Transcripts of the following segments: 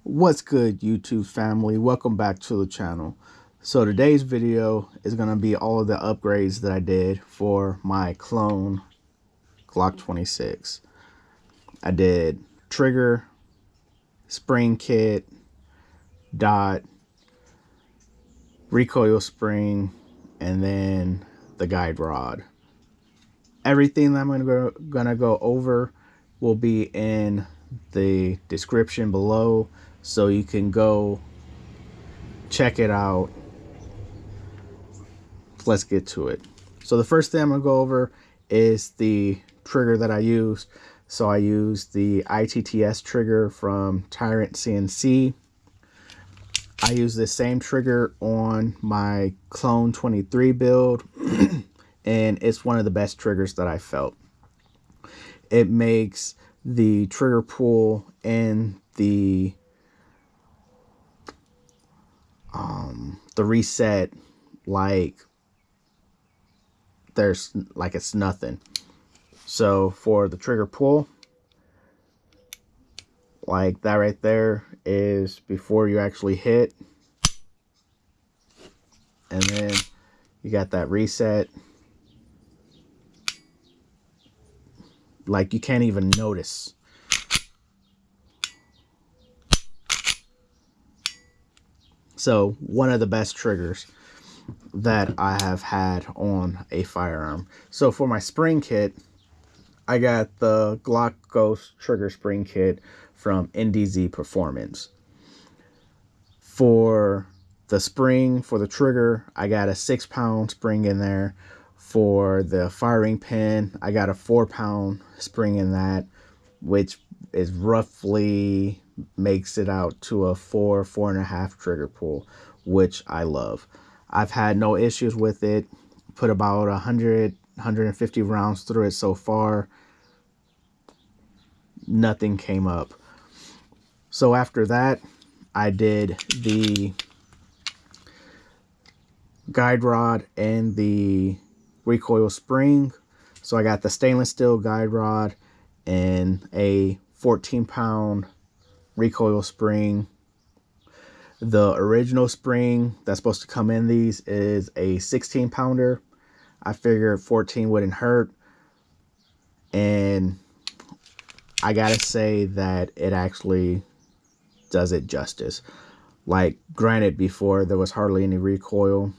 What's good, YouTube family? Welcome back to the channel. So today's video is going to be all of the upgrades that I did for my clone Glock 26. I did trigger, spring kit, dot, recoil spring, and then the guide rod. Everything that I'm gonna go over will be in the description below, so you can go check it out. Let's get to it. So the first thing I'm gonna go over is the trigger that I used. So I used the I.T.T.S trigger from Tyrant CNC. I use the same trigger on my Clone 23 build, and it's one of the best triggers that I felt. It makes the trigger pull and the reset like it's nothing. So for the trigger pull, like that right there is before you actually hit, and then you got that reset. Like you can't even notice. So one of the best triggers that I have had on a firearm. So for my spring kit, I got the Glock Ghost trigger spring kit from NDZperformance. For the spring, for the trigger, I got a 6-pound spring in there. For the firing pin, I got a 4-pound spring in that, which is roughly makes it out to a 4.5 trigger pull, which I love. I've had no issues with it. Put about 150 rounds through it so far. Nothing came up. So after that, I did the guide rod and the recoil spring. So I got the stainless steel guide rod and a 14-pound recoil spring. The original spring that's supposed to come in these is a 16-pounder. I figured 14 wouldn't hurt, and I gotta say that it actually does it justice. Like, granted, before there was hardly any recoil.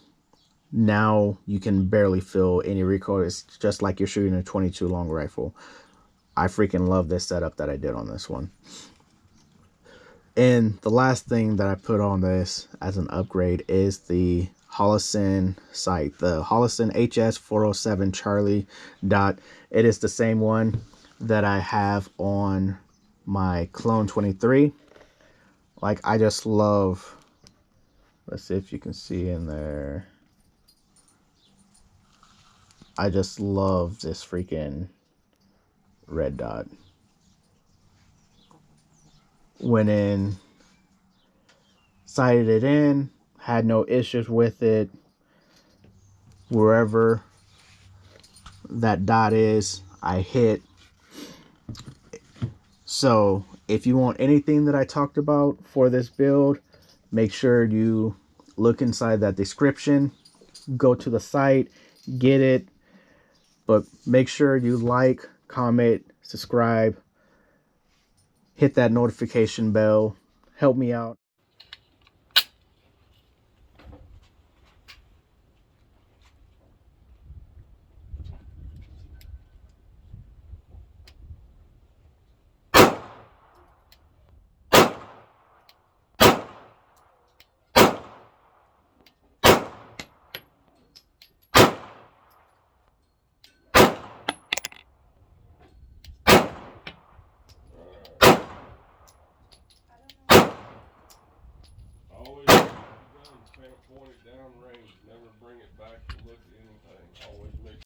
Now you can barely feel any recoil. It's just like you're shooting a 22 long rifle. I freaking love this setup that I did on this one. And the last thing that I put on this as an upgrade is the Holosun sight, the Holosun HS407 Charlie dot. It is the same one that I have on my Clone 23. Like, I just love, let's see if you can see in there. I just love this freaking red dot. Went in, sighted it in, had no issues with it. Wherever that dot is, I hit. So if you want anything that I talked about for this build, make sure you look inside that description, go to the site, get it. But make sure you like, comment, subscribe, hit that notification bell, help me out. Always shoot the gun, point it down range, never bring it back to look at anything. Always make